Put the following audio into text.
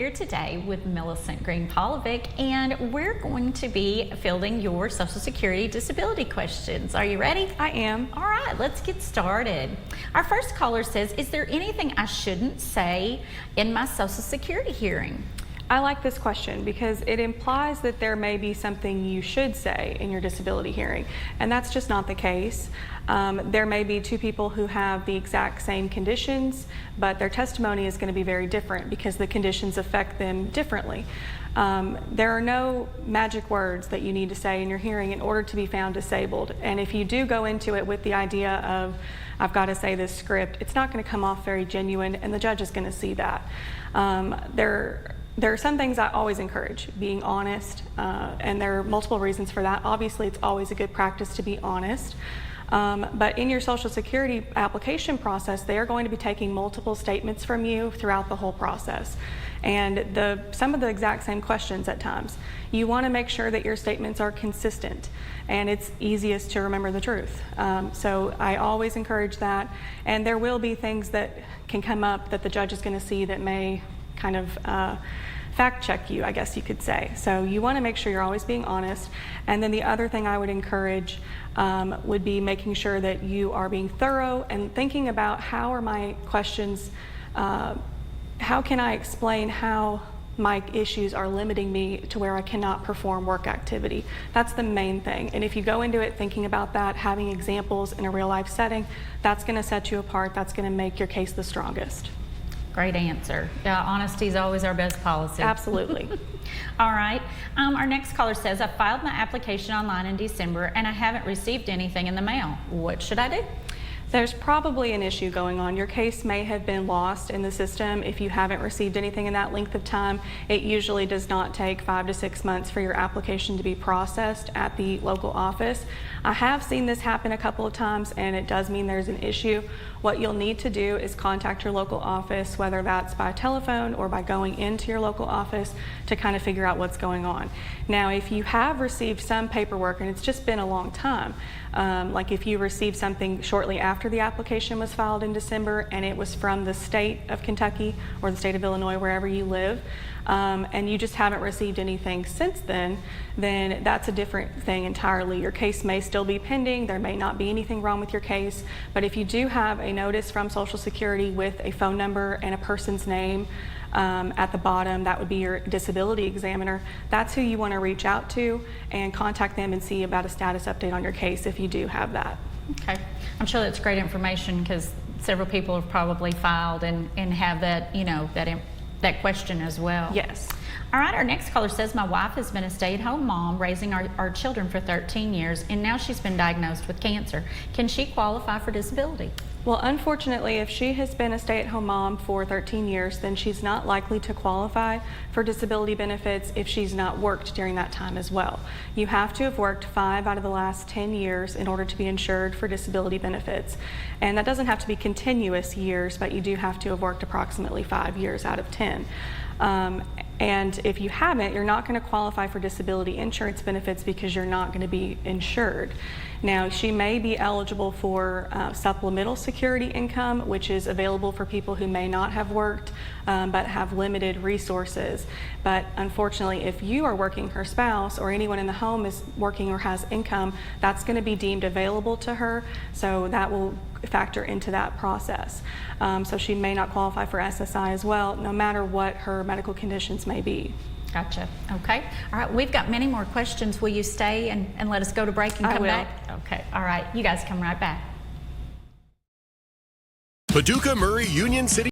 Here today with Millicent Green-Polovic, and we're going to be fielding your Social Security disability questions. Are you ready? I am. All right, let's get started. Our first caller says, is there anything I shouldn't say in my Social Security hearing? I like this question because it implies that there may be something you should say in your disability hearing, and that's just not the case. There may be two people who have the exact same conditions, but their testimony is going to be very different because the conditions affect them differently. There are no magic words that you need to say in your hearing in order to be found disabled, and if you do go into it with the idea of I've got to say this script, it's not going to come off very genuine, and the judge is going to see that. There are some things I always encourage, being honest, and there are multiple reasons for that. Obviously, it's always a good practice to be honest. But in your Social Security application process, they are going to be taking multiple statements from you throughout the whole process. And some of the exact same questions at times. You want to make sure that your statements are consistent, and it's easiest to remember the truth. So I always encourage that. And there will be things that can come up that the judge is going to see that may kind of fact check you, I guess you could say. So you want to make sure you're always being honest. And then the other thing I would encourage would be making sure that you are being thorough and thinking about how are my questions, how can I explain how my issues are limiting me to where I cannot perform work activity. That's the main thing. And if you go into it thinking about that, having examples in a real life setting, that's going to set you apart. That's going to make your case the strongest. Great answer. Honesty is always our best policy. Absolutely. All right. Our next caller says, I filed my application online in December and I haven't received anything in the mail. What should I do? There's probably an issue going on. Your case may have been lost in the system if you haven't received anything in that length of time. It usually does not take 5 to 6 months for your application to be processed at the local office. I have seen this happen a couple of times, and it does mean there's an issue. What you'll need to do is contact your local office, whether that's by telephone or by going into your local office, to kind of figure out what's going on. Now, if you have received some paperwork and it's just been a long time, like if you received something shortly after the application was filed in December and it was from the state of Kentucky or the state of Illinois, wherever you live, and you just haven't received anything since then that's a different thing entirely. Your case may still be pending. There may not be anything wrong with your case, but if you do have a notice from Social Security with a phone number and a person's name at the bottom, that would be your disability examiner. That's who you want to reach out to and contact them and see about a status update on your case if you do have that. Okay. I'm sure that's great information because several people have probably filed and have that, you know, that question as well. Yes. All right, our next caller says, my wife has been a stay-at-home mom raising our children for 13 years, and now she's been diagnosed with cancer. Can she qualify for disability? Well, unfortunately, if she has been a stay-at-home mom for 13 years, then she's not likely to qualify for disability benefits if she's not worked during that time as well. You have to have worked 5 out of the last 10 years in order to be insured for disability benefits. And that doesn't have to be continuous years, but you do have to have worked approximately 5 years out of 10. And if you haven't, you're not going to qualify for disability insurance benefits because you're not going to be insured. Now, she may be eligible for supplemental security income, which is available for people who may not have worked but have limited resources. But unfortunately, if you are working, her spouse or anyone in the home is working or has income, that's going to be deemed available to her, so that will factor into that process. So she may not qualify for SSI as well, no matter what her medical conditions may be. Gotcha. Okay. All right. We've got many more questions. Will you stay and let us go to break and come back? Okay. All right. You guys come right back. Paducah, Murray, Union City.